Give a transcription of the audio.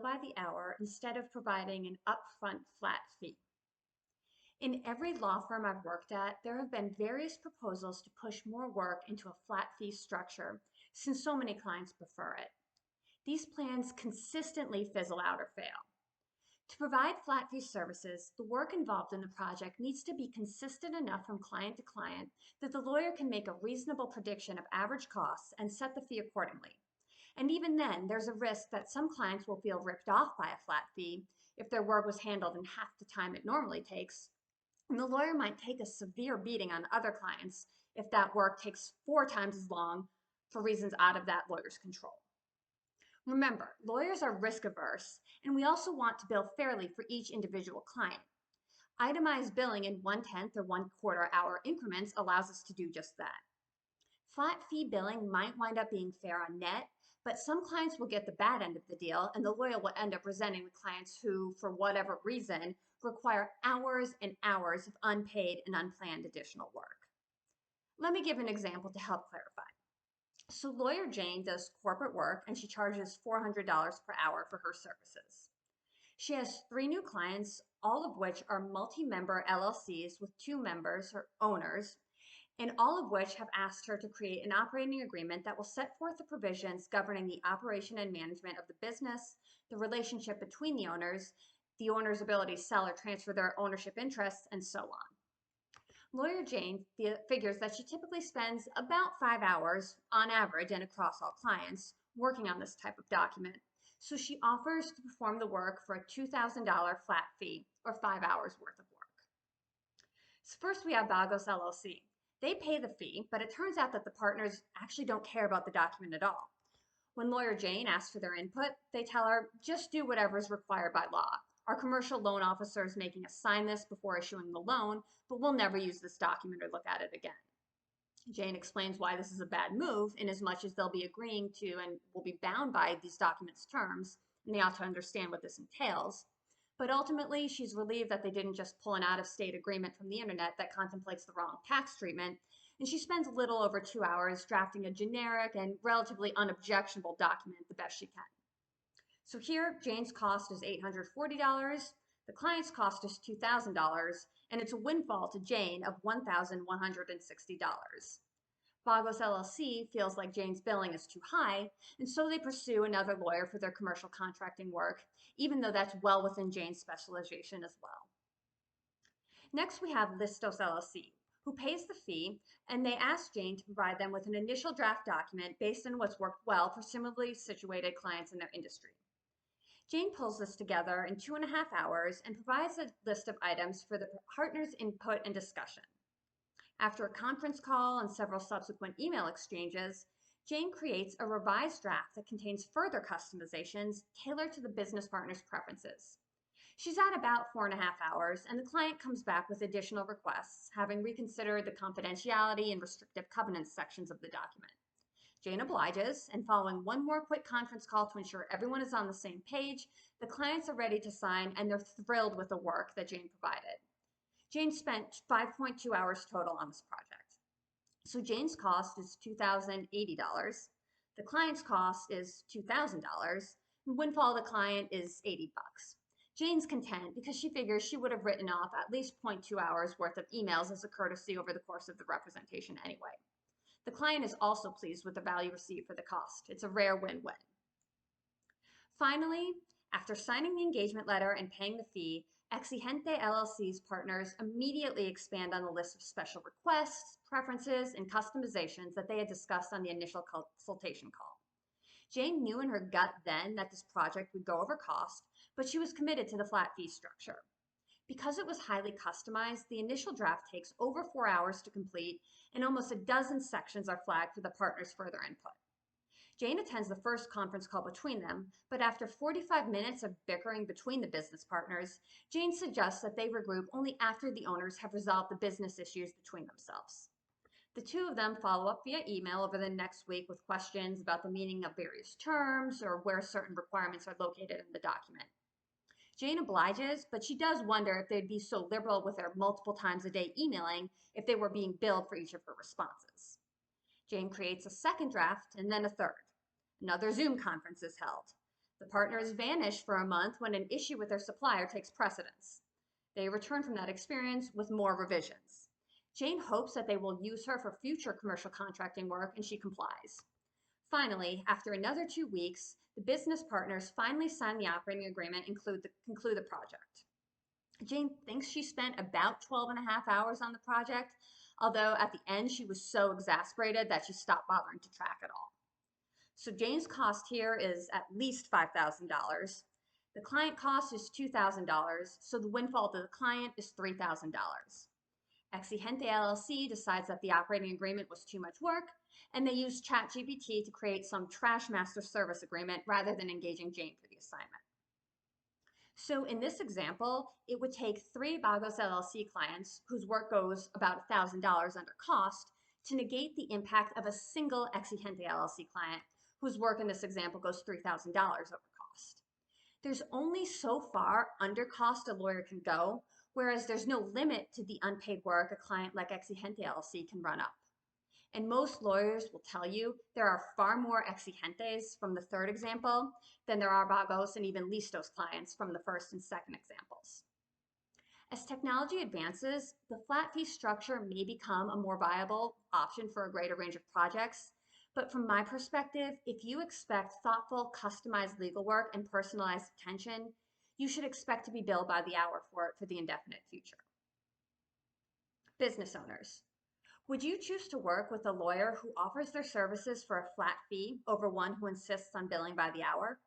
bill by the hour instead of providing an upfront flat fee. In every law firm I've worked at, there have been various proposals to push more work into a flat fee structure since so many clients prefer it. These plans consistently fizzle out or fail. To provide flat fee services, the work involved in the project needs to be consistent enough from client to client that the lawyer can make a reasonable prediction of average costs and set the fee accordingly. And even then, there's a risk that some clients will feel ripped off by a flat fee if their work was handled in half the time it normally takes. And the lawyer might take a severe beating on other clients if that work takes 4 times as long for reasons out of that lawyer's control. Remember, lawyers are risk averse, and we also want to bill fairly for each individual client. Itemized billing in 1/10 or 1/4 hour increments allows us to do just that. Flat fee billing might wind up being fair on net, but some clients will get the bad end of the deal, and the lawyer will end up resenting the clients who, for whatever reason, require hours and hours of unpaid and unplanned additional work. Let me give an example to help clarify. So lawyer Jane does corporate work and she charges $400 per hour for her services. She has 3 new clients, all of which are multi-member LLCs with 2 members or owners, and all of which have asked her to create an operating agreement that will set forth the provisions governing the operation and management of the business, the relationship between the owner's ability to sell or transfer their ownership interests, and so on. Lawyer Jane figures that she typically spends about 5 hours on average and across all clients working on this type of document. So she offers to perform the work for a $2,000 flat fee or 5 hours worth of work. So first we have Vagos LLC. They pay the fee, but it turns out that the partners actually don't care about the document at all. When lawyer Jane asks for their input, they tell her, just do whatever is required by law. Our commercial loan officer is making us sign this before issuing the loan, but we'll never use this document or look at it again. Jane explains why this is a bad move, in as much as they'll be agreeing to and will be bound by these documents' terms, and they ought to understand what this entails. But ultimately, she's relieved that they didn't just pull an out-of-state agreement from the internet that contemplates the wrong tax treatment, and she spends a little over 2 hours drafting a generic and relatively unobjectionable document the best she can. So here, Jane's cost is $840, the client's cost is $2,000, and it's a windfall to Jane of $1,160. Vagos LLC feels like Jane's billing is too high, and so they pursue another lawyer for their commercial contracting work, even though that's well within Jane's specialization as well. Next, we have Listos LLC, who pays the fee, and they ask Jane to provide them with an initial draft document based on what's worked well for similarly situated clients in their industry. Jane pulls this together in 2.5 hours and provides a list of items for the partners' input and discussion. After a conference call and several subsequent email exchanges, Jane creates a revised draft that contains further customizations tailored to the business partner's preferences. She's at about 4.5 hours, and the client comes back with additional requests, having reconsidered the confidentiality and restrictive covenants sections of the document. Jane obliges, and following one more quick conference call to ensure everyone is on the same page, the clients are ready to sign, and they're thrilled with the work that Jane provided. Jane spent 5.2 hours total on this project. So Jane's cost is $2,080. The client's cost is $2,000. And windfall to the client is $80. Jane's content because she figures she would have written off at least 0.2 hours worth of emails as a courtesy over the course of the representation anyway. The client is also pleased with the value received for the cost. It's a rare win-win. Finally, after signing the engagement letter and paying the fee, Exigente LLC's partners immediately expand on the list of special requests, preferences, and customizations that they had discussed on the initial consultation call. Jane knew in her gut then that this project would go over cost, but she was committed to the flat fee structure. Because it was highly customized, the initial draft takes over 4 hours to complete, and almost a dozen sections are flagged for the partners' further input. Jane attends the first conference call between them, but after 45 minutes of bickering between the business partners, Jane suggests that they regroup only after the owners have resolved the business issues between themselves. The two of them follow up via email over the next week with questions about the meaning of various terms or where certain requirements are located in the document. Jane obliges, but she does wonder if they'd be so liberal with their multiple times a day emailing if they were being billed for each of her responses. Jane creates a second draft and then a third. Another Zoom conference is held. The partners vanish for a month when an issue with their supplier takes precedence. They return from that experience with more revisions. Jane hopes that they will use her for future commercial contracting work, and she complies. Finally, after another 2 weeks, the business partners finally sign the operating agreement and conclude the project. Jane thinks she spent about 12 and a half hours on the project, although at the end she was so exasperated that she stopped bothering to track it all. So Jane's cost here is at least $5,000. The client cost is $2,000, so the windfall to the client is $3,000. Exigente LLC decides that the operating agreement was too much work, and they use ChatGPT to create some trash master service agreement rather than engaging Jane for the assignment. So in this example, it would take 3 Vagos LLC clients whose work goes about $1,000 under cost to negate the impact of a single Exigente LLC client whose work in this example goes $3,000 over cost. There's only so far under cost a lawyer can go, whereas there's no limit to the unpaid work a client like Exigente LLC can run up. And most lawyers will tell you there are far more Exigentes from the third example than there are Vagos and even Listos clients from the first and second examples. As technology advances, the flat fee structure may become a more viable option for a greater range of projects. But from my perspective, if you expect thoughtful, customized legal work and personalized attention, you should expect to be billed by the hour for it for the indefinite future. Business owners. Would you choose to work with a lawyer who offers their services for a flat fee over one who insists on billing by the hour?